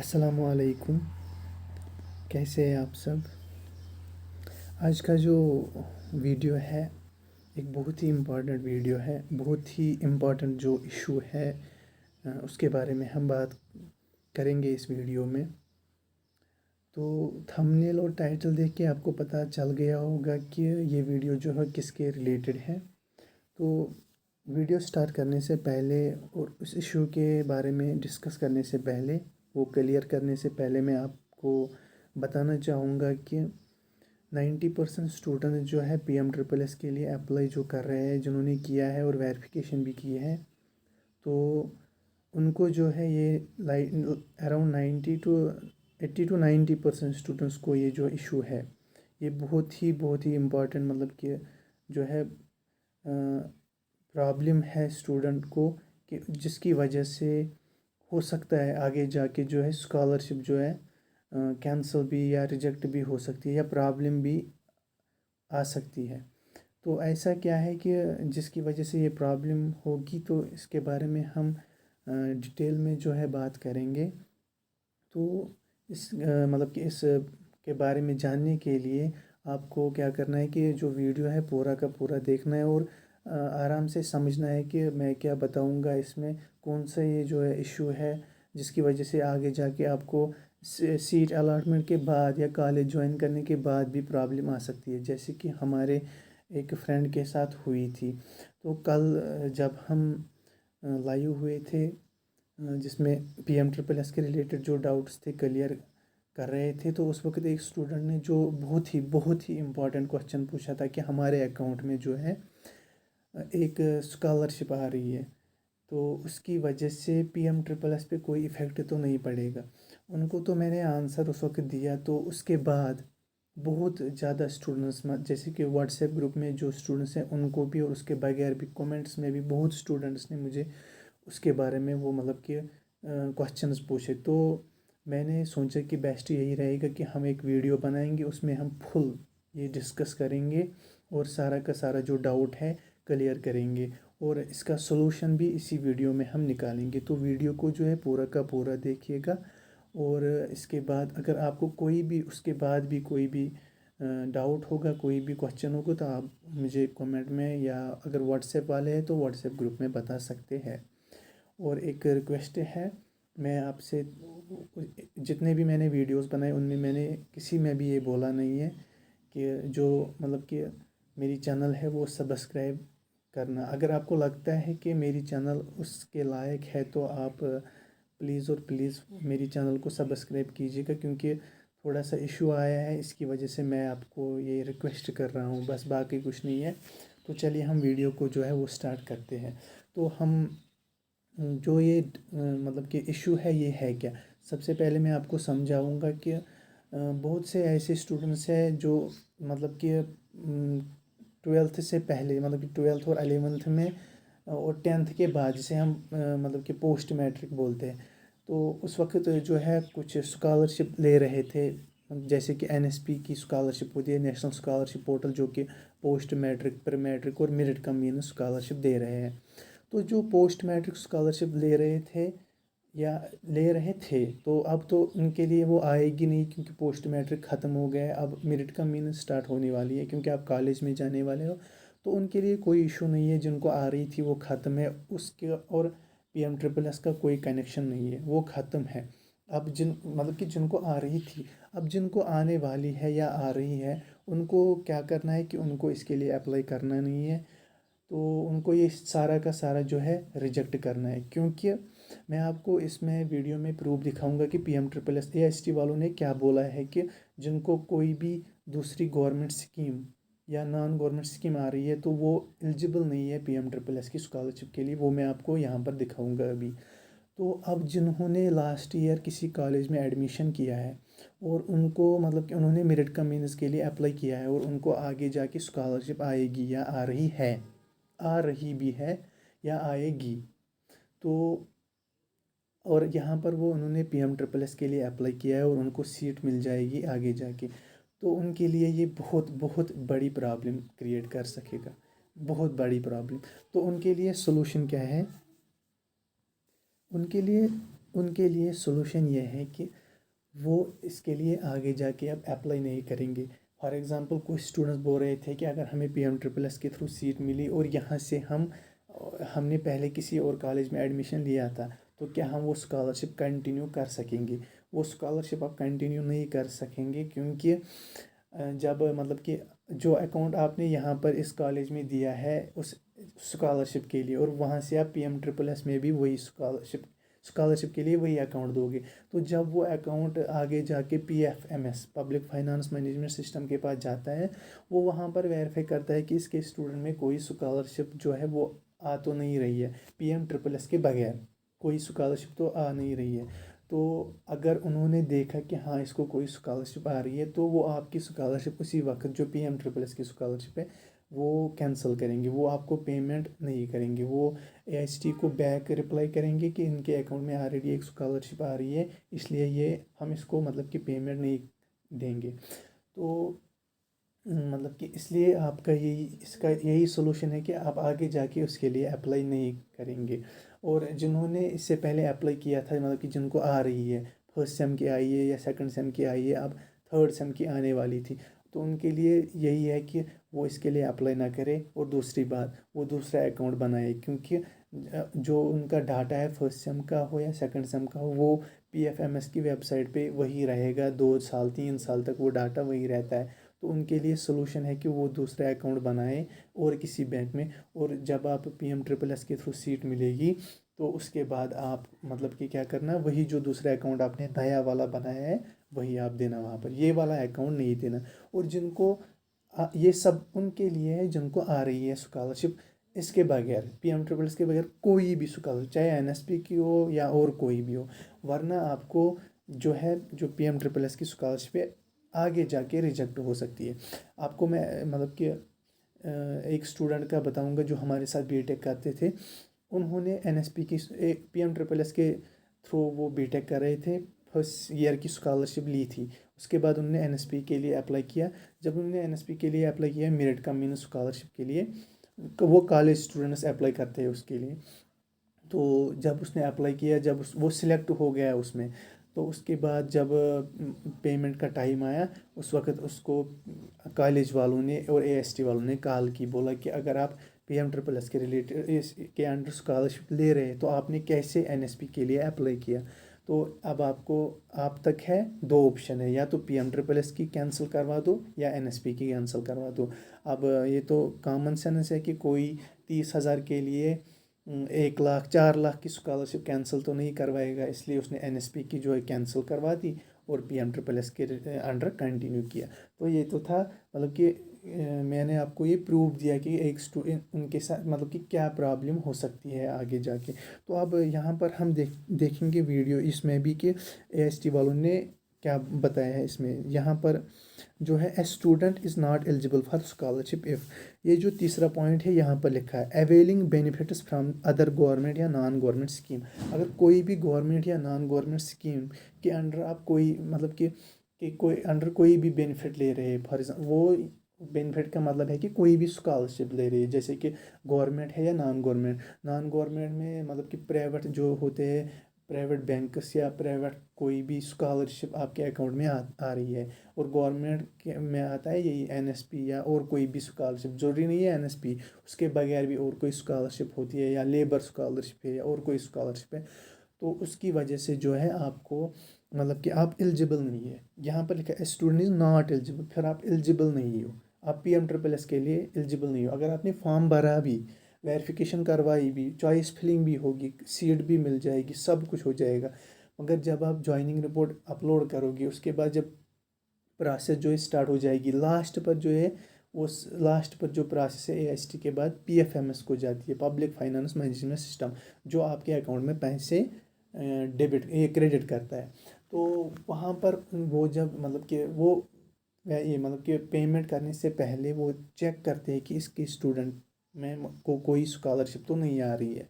السلام علیکم، کیسے ہیں آپ سب؟ آج کا جو ویڈیو ہے ایک بہت ہی امپورٹنٹ ویڈیو ہے، بہت ہی امپورٹنٹ جو ایشو ہے اس کے بارے میں ہم بات کریں گے اس ویڈیو میں۔ تو تھمبنیل اور ٹائٹل دیکھ کے آپ کو پتہ چل گیا ہوگا کہ یہ ویڈیو جو ہے کس کے ریلیٹڈ ہے۔ تو ویڈیو سٹارٹ کرنے سے پہلے اور اس ایشو کے بارے میں ڈسکس کرنے سے پہلے، وہ کلیئر کرنے سے پہلے میں آپ کو بتانا چاہوں گا کہ 90% اسٹوڈنٹ جو ہے پی ایم ٹرپل ایس کے لیے اپلائی جو کر رہے ہیں، جنہوں نے کیا ہے اور ویریفیکیشن بھی کی ہے، تو ان کو جو ہے یہ اراؤنڈ 80 to 90% اسٹوڈنٹس کو یہ جو ایشو ہے یہ بہت ہی امپورٹنٹ، مطلب کہ جو ہے پرابلم ہے اسٹوڈنٹ کو، کہ جس کی وجہ سے ہو سکتا ہے آگے جا کے جو ہے اسکالرشپ جو ہے کینسل بھی یا ریجیکٹ بھی ہو سکتی ہے یا پرابلم بھی آ سکتی ہے۔ تو ایسا کیا ہے کہ جس کی وجہ سے یہ پرابلم ہوگی، تو اس کے بارے میں ہم ڈیٹیل میں جو ہے بات کریں گے۔ تو اس مطلب کہ اس کے بارے میں جاننے کے لیے آپ کو کیا کرنا ہے کہ جو ویڈیو ہے پورا کا پورا دیکھنا ہے اور آرام سے سمجھنا ہے کہ میں کیا بتاؤں گا، اس میں کون سا یہ جو ہے ایشو ہے جس کی وجہ سے آگے جا کے آپ کو سیٹ الاٹمنٹ کے بعد یا کالج جوائن کرنے کے بعد بھی پرابلم آ سکتی ہے، جیسے کہ ہمارے ایک فرینڈ کے ساتھ ہوئی تھی۔ تو کل جب ہم لائیو ہوئے تھے، جس میں پی ایم ٹرپل ایس کے ریلیٹڈ جو ڈاؤٹس تھے کلیئر کر رہے تھے، تو اس وقت ایک اسٹوڈنٹ نے جو بہت ہی امپورٹنٹ کوسچن پوچھا تھا کہ ہمارے اکاؤنٹ میں جو ہے ایک اسکالرشپ آ رہی ہے، تو اس کی وجہ سے پی ایم ٹرپل ایس پہ کوئی ایفیکٹ تو نہیں پڑے گا۔ ان کو تو میں نے آنسر اس وقت دیا، تو اس کے بعد بہت زیادہ اسٹوڈنٹس جیسے کہ واٹس ایپ گروپ میں جو اسٹوڈنٹس ہیں ان کو بھی اور اس کے بغیر بھی کومنٹس میں بھی بہت اسٹوڈنٹس نے مجھے اس کے بارے میں وہ مطلب کہ کوسچنز پوچھے۔ تو میں نے سوچا کہ بیسٹ یہی رہے گا کہ ہم ایک ویڈیو بنائیں گے، اس میں ہم فل یہ ڈسکس کریں گے اور سارا کا سارا جو ڈاؤٹ ہے کلیئر کریں گے، اور اس کا سلوشن بھی اسی ویڈیو میں ہم نکالیں گے۔ تو ویڈیو کو جو ہے پورا کا پورا دیکھیے گا، اور اس کے بعد اگر آپ کو کوئی بھی اس کے بعد بھی کوئی بھی ڈاؤٹ ہوگا، کوئی بھی کوسچن ہوگا، تو آپ مجھے کمنٹ میں یا اگر واٹس ایپ والے ہیں تو واٹس ایپ گروپ میں بتا سکتے ہیں۔ اور ایک ریکویسٹ ہے، میں آپ سے جتنے بھی میں نے ویڈیوز بنائے ان میں نے کسی میں بھی یہ بولا نہیں ہے کہ جو مطلب کہ میری چینل ہے وہ سبسکرائب کرنا۔ اگر آپ کو لگتا ہے کہ میری چینل اس کے لائق ہے تو آپ پلیز اور پلیز میری چینل کو سبسکرائب کیجیے گا، کیونکہ تھوڑا سا ایشو آیا ہے، اس کی وجہ سے میں آپ کو یہ ریکویسٹ کر رہا ہوں، بس باقی کچھ نہیں ہے۔ تو چلیے ہم ویڈیو کو جو ہے وہ سٹارٹ کرتے ہیں۔ تو ہم جو یہ مطلب کہ ایشو ہے یہ ہے کیا، سب سے پہلے میں آپ کو سمجھاؤں گا کہ بہت سے ایسے اسٹوڈنٹس ہیں جو مطلب کہ 12th سے پہلے، مطلب کہ 12th اور 11th میں اور 10th کے بعد، جسے ہم مطلب کہ پوسٹ میٹرک بولتے ہیں، تو اس وقت جو ہے کچھ اسکالرشپ لے رہے تھے، جیسے کہ این ایس پی کی اسکالرشپ ہوتی ہے، نیشنل اسکالرشپ پورٹل، جو کہ پوسٹ میٹرک، پر میٹرک اور میرٹ کمبائنڈ اسکالرشپ دے رہے ہیں۔ تو جو پوسٹ میٹرک اسکالرشپ لے رہے تھے تو اب تو ان کے لیے وہ آئے گی نہیں، کیونکہ پوسٹ میٹرک ختم ہو گیا ہے، اب میرٹ کمبائنڈ سٹارٹ ہونے والی ہے، کیونکہ آپ کالج میں جانے والے ہو، تو ان کے لیے کوئی ایشو نہیں ہے۔ جن کو آ رہی تھی وہ ختم ہے، اس کے اور پی ایم ٹرپل ایس کا کوئی کنیکشن نہیں ہے، وہ ختم ہے۔ اب مطلب کہ جن کو آ رہی تھی، اب جن کو آنے والی ہے یا آ رہی ہے، ان کو کیا کرنا ہے کہ ان کو اس کے لیے اپلائی کرنا نہیں ہے، تو ان کو یہ سارا کا سارا جو ہے ریجیکٹ کرنا ہے۔ کیونکہ میں آپ کو اس میں ویڈیو میں پروف دکھاؤں گا کہ P M triple S A S T والوں نے کیا بولا ہے، کہ جن کو کوئی بھی دوسری گورنمنٹ اسکیم یا نان گورنمنٹ اسکیم آ رہی ہے تو وہ ایلیجیبل نہیں ہے پی ایم ٹرپل ایس کی اسکالرشپ کے لیے، وہ میں آپ کو یہاں پر دکھاؤں گا ابھی۔ تو اب جنہوں نے لاسٹ ایئر کسی کالج میں ایڈمیشن کیا ہے اور ان کو مطلب کہ انہوں نے میرٹ کمبائنڈ کے لیے اپلائی کیا ہے اور ان کو آگے جا کے اسکالرشپ آئے گی یا آ رہی بھی ہے یا آئے گی، تو اور یہاں پر وہ انہوں نے پی ایم ٹرپل ایس کے لیے اپلائی کیا ہے اور ان کو سیٹ مل جائے گی آگے جا کے، تو ان کے لیے یہ بہت بڑی پرابلم کریٹ کر سکے گا، بہت بڑی پرابلم۔ تو ان کے لیے سلوشن کیا ہے؟ ان کے لیے ان کے لیے سولوشن یہ ہے کہ وہ اس کے لیے آگے جا کے اب اپلائی نہیں کریں گے. فار ایگزامپل کچھ اسٹوڈنٹس بول رہے تھے کہ اگر ہمیں PMSSS کے تھرو سیٹ ملی اور یہاں سے ہم نے پہلے کسی اور کالج میں ایڈمیشن لیا تھا تو کیا ہم وہ اسکالرشپ کنٹینیو کر سکیں گے. وہ اسکالرشپ آپ کنٹینیو نہیں کر سکیں گے، کیونکہ جب مطلب کہ جو اکاؤنٹ آپ نے یہاں پر اس کالج میں دیا ہے اس اسکالرشپ کے لیے، اور وہاں سے آپ PMSSS میں بھی وہی اسکالرشپ کے لیے وہی اکاؤنٹ دو گے، تو جب وہ اکاؤنٹ آگے جا کے PFMS public finance management system کے پاس جاتا ہے، وہ وہاں پر ویریفائی کرتا ہے کہ اس کے اسٹوڈنٹ میں کوئی اسکالرشپ جو ہے وہ آ تو نہیں رہی ہے PMSSS کے بغیر، کوئی اسکالرشپ تو آ نہیں رہی ہے. تو اگر انہوں نے دیکھا کہ ہاں اس کو کوئی اسکالرشپ آ رہی ہے تو وہ آپ کی اسکالرشپ اسی وقت جو PMSSS کی اسکالرشپ ہے وہ کینسل کریں گے، وہ آپ کو پیمنٹ نہیں کریں گے. وہ AICTE کو بیک رپلائی کریں گے کہ ان کے اکاؤنٹ میں آلریڈی ایک اسکالرشپ آ رہی ہے، اس لیے یہ ہم اس کو مطلب کہ پیمنٹ نہیں دیں گے. تو مطلب کہ اس لیے آپ کا اس کا یہی سولوشن ہے کہ آپ آگے جا کے اس کے لیے اپلائی نہیں کریں گے. اور جنہوں نے اس سے پہلے اپلائی کیا تھا، مطلب کہ جن کو آ رہی ہے، فرسٹ سیم کی آئی ہے یا سیکنڈ سیم کی آئی ہے، اب تھرڈ سیم کی آنے والی تھی، تو ان کے لیے یہی ہے کہ وہ اس کے لیے اپلائی نہ کرے. اور دوسری بات، وہ دوسرا اکاؤنٹ بنائے، کیونکہ جو ان کا ڈاٹا ہے فرسٹ سیم کا ہو یا سیکنڈ سیم کا ہو، وہ PFMS کی ویب سائٹ پہ وہی رہے گا 2 سال 3 سال تک وہ ڈاٹا وہی رہتا ہے. تو ان کے لیے سولوشن ہے کہ وہ دوسرا اکاؤنٹ بنائیں اور کسی بینک میں، اور جب آپ PMSSS کے تھرو سیٹ ملے گی تو اس کے بعد آپ مطلب کہ کیا کرنا، وہی جو دوسرا اکاؤنٹ آپ نے نیا والا بنایا ہے وہی آپ دینا وہاں پر، یہ والا اکاؤنٹ نہیں دینا. اور جن کو یہ سب ان کے لیے ہے جن کو آ رہی ہے اسکالرشپ اس کے بغیر، PMSSS کے بغیر کوئی بھی اسکالرشپ، چاہے NSP کی ہو یا اور کوئی بھی ہو، ورنہ آپ کو جو ہے جو PMSSS کی اسکالرشپ ہے آگے جا کے ریجیکٹ ہو سکتی ہے. آپ کو میں مطلب کہ ایک اسٹوڈنٹ کا بتاؤں گا جو ہمارے ساتھ BTech کرتے تھے. انہوں نے NSP کی PMSSS کے تھرو وہ BTech کر رہے تھے، فرسٹ ایئر کی اسکالرشپ لی تھی. اس کے بعد انہوں نے NSP کے لیے اپلائی کیا. جب انہوں نے NSP کے لیے اپلائی کیا میرٹ کم مینس اسکالرشپ کے لیے، وہ کالج اسٹوڈنٹس اپلائی کرتے ہیں اس کے لیے. تو جب اس نے اپلائی کیا، جب وہ سلیکٹ ہو گیا اس میں، تو اس کے بعد جب پیمنٹ کا ٹائم آیا، اس وقت اس کو کالج والوں نے اور AICTE والوں نے کال کی، بولا کہ اگر آپ PMSSS کے ریلیٹڈ کے انڈر اسکالرشپ لے رہے ہیں تو آپ نے کیسے NSP کے لیے اپلائی کیا. تو اب آپ تک ہے 2 آپشن ہے، یا تو PMSSS کی کینسل کروا دو یا NSP کی کینسل کروا دو. اب یہ تو کامن سینس ہے کہ کوئی 30,000 کے لیے 1 لاکھ 4 لاکھ کی اسکالرشپ کینسل تو نہیں کروائے گا، اس لیے اس نے NSP کی جو ہے کینسل کروا دی اور PMSSS کے انڈر کنٹینیو کیا. تو یہ تو تھا مطلب کہ میں نے آپ کو یہ پروف دیا کہ ایک ان کے ساتھ مطلب کہ کیا پرابلم ہو سکتی ہے آگے جا کے. تو اب یہاں پر ہم دیکھیں گے ویڈیو اس میں بھی کہ AICTE والوں نے کیا بتایا ہے. اس میں یہاں پر جو ہے a student is not eligible for scholarship if, یہ جو تیسرا پوائنٹ ہے یہاں پر لکھا ہے availing benefits from other government یا نان گورنمنٹ اسکیم. اگر کوئی بھی گورنمنٹ یا نان گورنمنٹ اسکیم کے انڈر آپ کوئی مطلب کہ کوئی انڈر کوئی بھی بینیفٹ لے رہے ہیں، فار ایگزامپل وہ بینیفٹ کا مطلب ہے کہ کوئی بھی اسکالرشپ لے رہی ہے، جیسے کہ گورنمنٹ ہے یا نان گورنمنٹ میں مطلب کہ پرائیویٹ جو ہوتے ہیں، پرائیویٹ بینکس یا پرائیویٹ کوئی بھی اسکالرشپ آپ کے اکاؤنٹ میں آ رہی ہے. اور گورنمنٹ میں آتا ہے یہی NSP یا اور کوئی بھی اسکالرشپ، ضروری نہیں ہے NSP، اس کے بغیر بھی اور کوئی اسکالرشپ ہوتی ہے، یا لیبر اسکالرشپ ہے یا اور کوئی اسکالرشپ ہے. تو اس کی وجہ سے جو ہے آپ کو مطلب کہ آپ ایلیجیبل نہیں ہے. یہاں پر لکھا ہے اسٹوڈنٹ از ناٹ ایلیجیبل، پھر آپ ایلیجیبل نہیں ہو، آپ PMSSS کے لیے ایلیجیبل نہیں ہو. اگر آپ نے فارم بھرا بھی، ویریفیکیشن کروائی بھی، چوائس فلنگ بھی ہوگی، سیٹ بھی مل جائے گی، سب کچھ ہو جائے گا، مگر جب آپ جوائننگ رپورٹ اپلوڈ کرو گی، اس کے بعد جب پروسیس جو ہے اسٹارٹ ہو جائے گی، لاسٹ پر جو ہے لاسٹ پر جو پروسیس ہے AICTE کے بعد PFMS کو جاتی ہے، پبلک فائنانس مینجمنٹ سسٹم، جو آپ کے اکاؤنٹ میں پیسے کریڈٹ کرتا ہے. تو وہاں پر وہ جب مطلب کہ وہ یہ مطلب کہ پیمنٹ کرنے سے پہلے وہ چیک کرتے ہیں کہ اس کی اسٹوڈنٹ میں کوئی اسکالرشپ تو نہیں آ رہی ہے.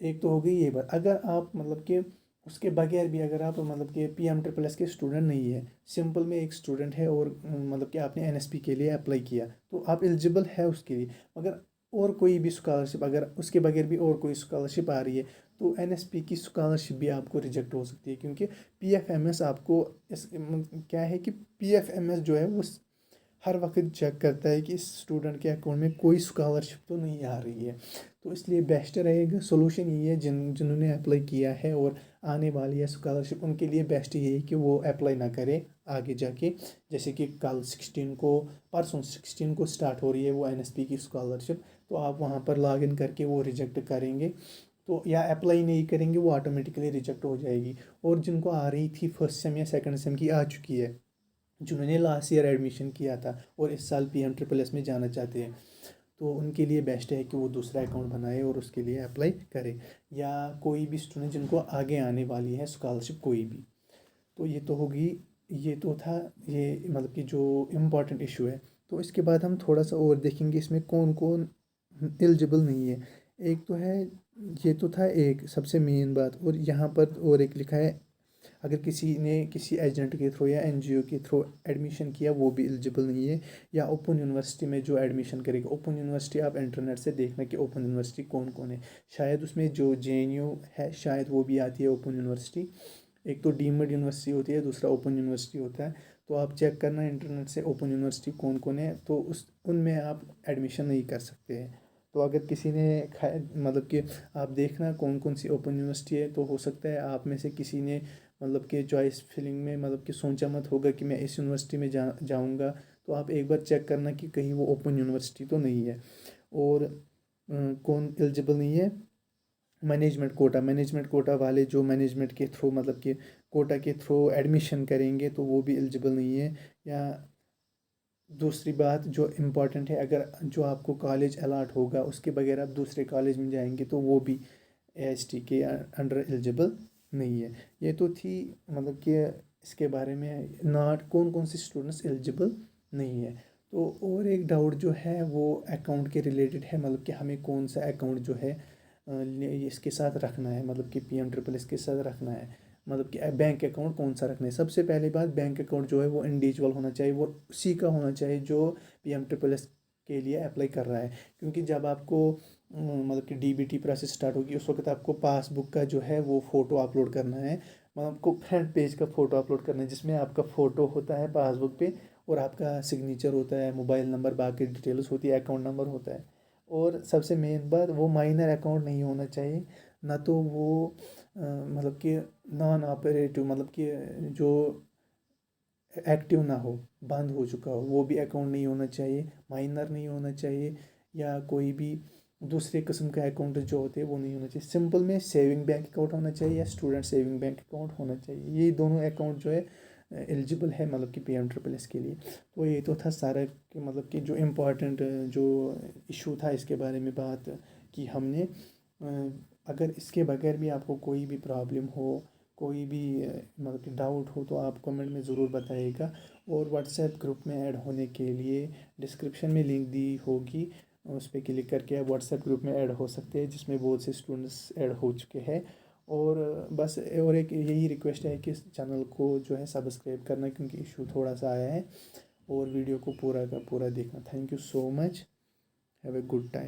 ایک تو ہو گئی یہ بات. اگر آپ مطلب کہ اس کے بغیر بھی اگر آپ مطلب کہ PMSSS کے اسٹوڈنٹ نہیں ہے، سمپل میں ایک اسٹوڈنٹ ہے اور مطلب کہ آپ نے NSP کے لیے اپلائی کیا، تو آپ ایلیجیبل ہے اس کے لیے. مگر اور کوئی بھی اسکالرشپ اگر اس کے بغیر بھی اور کوئی اسکالرشپ آ رہی ہے تو NSP کی اسکالرشپ بھی آپ کو ریجیکٹ ہو سکتی ہے، کیونکہ PFMS آپ کو کیا ہے کہ PFMS جو ہے وہ ہر وقت چیک کرتا ہے کہ اس اسٹوڈنٹ کے اکاؤنٹ میں کوئی اسکالرشپ تو نہیں آ رہی ہے. تو اس لیے بیسٹ رہے گا، سولوشن یہی ہے جنہوں نے اپلائی کیا ہے اور آنے والی ہے اسکالرشپ، ان کے لیے بیسٹ یہی ہے کہ وہ اپلائی نہ کرے آگے جا کے. جیسے کہ کل 16 کو، پرسوں 16 کو اسٹارٹ ہو رہی ہے وہ NSP کی اسکالرشپ، تو آپ وہاں پر لاگ ان کر کے وہ ریجیکٹ کریں گے تو یا اپلائی نہیں کریں گے، وہ آٹومیٹکلی ریجیکٹ ہو جائے گی. اور جن کو آ رہی تھی فرسٹ سیم یا سیکنڈ سیم کی آ چکی ہے، جنہوں نے لاسٹ ایئر ایڈمیشن کیا تھا اور اس سال PMSSS میں جانا چاہتے ہیں، تو ان کے لیے بیسٹ ہے کہ وہ دوسرا اکاؤنٹ بنائے اور اس کے لیے اپلائی کرے. یا کوئی بھی اسٹوڈنٹ جن کو آگے آنے والی ہے اسکالرشپ کوئی بھی. تو یہ تو ہوگی، یہ تو تھا یہ مطلب کہ جو امپورٹنٹ ایشو ہے. تو اس کے بعد ہم تھوڑا سا اور دیکھیں گے اس میں کون کون ایلیجبل نہیں ہے. ایک تو ہے، یہ تو تھا ایک سب سے مین بات، اور یہاں پر اور ایک لکھا ہے اگر کسی نے کسی ایجنٹ کے تھرو یا NGO کے تھرو ایڈمیشن کیا وہ بھی ایلیجبل نہیں ہے. یا اوپن یونیورسٹی میں جو ایڈمیشن کرے گا، اوپن یونیورسٹی آپ انٹرنیٹ سے دیکھنا کہ اوپن یونیورسٹی کون کون ہے. شاید اس میں جو JNU ہے شاید وہ بھی آتی ہے اوپن یونیورسٹی. ایک تو ڈیمڈ یونیورسٹی ہوتی ہے، دوسرا اوپن یونیورسٹی ہوتا ہے. تو آپ چیک کرنا انٹرنیٹ سے اوپن یونیورسٹی کون کون ہے، تو ان میں آپ ایڈمیشن نہیں کر سکتے ہیں. تو اگر کسی نے مطلب کہ آپ دیکھنا کون کون سی اوپن یونیورسٹی ہے، تو ہو سکتا ہے آپ میں سے کسی نے مطلب کہ چوائس فلنگ میں مطلب کہ سوچا مت ہوگا کہ میں اس یونیورسٹی میں جاؤں گا. تو آپ ایک بار چیک کرنا کہ کہیں وہ اوپن یونیورسٹی تو نہیں ہے. اور کون ایلیجبل نہیں ہے، مینجمنٹ کوٹا والے جو مینجمنٹ کے تھرو مطلب کہ کوٹا کے تھرو ایڈمیشن کریں گے تو وہ بھی ایلیجبل نہیں ہے. یا دوسری بات جو امپورٹنٹ ہے، اگر جو آپ کو کالج الاٹ ہوگا اس کے بغیر آپ دوسرے کالج میں جائیں گے تو وہ بھی AST کے انڈر ایلیجبل نہیں ہے. یہ تو تھی مطلب کہ اس کے بارے میں کون کون سے اسٹوڈنٹس ایلیجبل نہیں ہے. تو اور ایک ڈاؤٹ جو ہے وہ اکاؤنٹ کے ریلیٹڈ ہے، مطلب کہ ہمیں کون سا اکاؤنٹ جو ہے اس کے ساتھ رکھنا ہے، مطلب کہ PMSSS کے ساتھ رکھنا ہے. مطلب کہ بینک اکاؤنٹ کون سا رکھنا ہے. سب سے پہلی بات، بینک اکاؤنٹ جو ہے وہ انڈیویجول ہونا چاہیے، وہ اسی کا ہونا چاہیے جو PMSSS کے لیے اپلائی کر رہا ہے. کیونکہ جب آپ کو مطلب کہ DBT پروسیس اسٹارٹ ہوگی اس وقت آپ کو پاس بک کا جو ہے وہ فوٹو اپلوڈ کرنا ہے. آپ کو فرنٹ پیج کا فوٹو اپلوڈ کرنا ہے جس میں آپ کا فوٹو ہوتا ہے پاس بک پہ، اور آپ کا سگنیچر ہوتا ہے، موبائل نمبر، باقی ڈیٹیلز ہوتی ہے، اکاؤنٹ نمبر ہوتا ہے. اور سب سے مین بات، وہ مائنر اکاؤنٹ نہیں ہونا چاہیے، نہ تو وہ مطلب کہ نان آپریٹو مطلب کہ جو ایکٹیو نہ ہو، بند ہو چکا ہو، وہ بھی اکاؤنٹ نہیں ہونا چاہیے. مائنر نہیں ہونا چاہیے، یا کوئی بھی دوسرے قسم کا اکاؤنٹ جو ہوتے ہیں وہ نہیں ہونا چاہیے. سمپل میں سیونگ بینک اکاؤنٹ ہونا چاہیے یا اسٹوڈنٹ سیونگ بینک اکاؤنٹ ہونا چاہیے. یہ دونوں اکاؤنٹ جو ہے ایلیجبل ہے مطلب کہ PMSSS کے لیے. تو یہ تو تھا سارا کہ مطلب کہ جو امپورٹنٹ جو ایشو تھا اس کے بارے میں بات کی ہم نے. اگر اس کے بغیر بھی آپ کو کوئی بھی پرابلم ہو، کوئی بھی مطلب کہ ڈاؤٹ ہو، تو آپ کمنٹ میں ضرور بتائیے گا. اور واٹس ایپ گروپ میں ایڈ ہونے کے لیے ڈسکرپشن میں لنک دی ہوگی، اس پہ کلک کر کے آپ واٹس ایپ گروپ میں ایڈ ہو سکتے ہیں جس میں بہت سے اسٹوڈنٹس ایڈ ہو چکے ہیں. اور بس اور ایک یہی ریکویسٹ ہے کہ اس چینل کو جو ہے سبسکرائب کرنا، کیونکہ ایشو تھوڑا سا آیا ہے. اور ویڈیو کو پورا کا پورا دیکھنا. Thank you so much. Have a good time.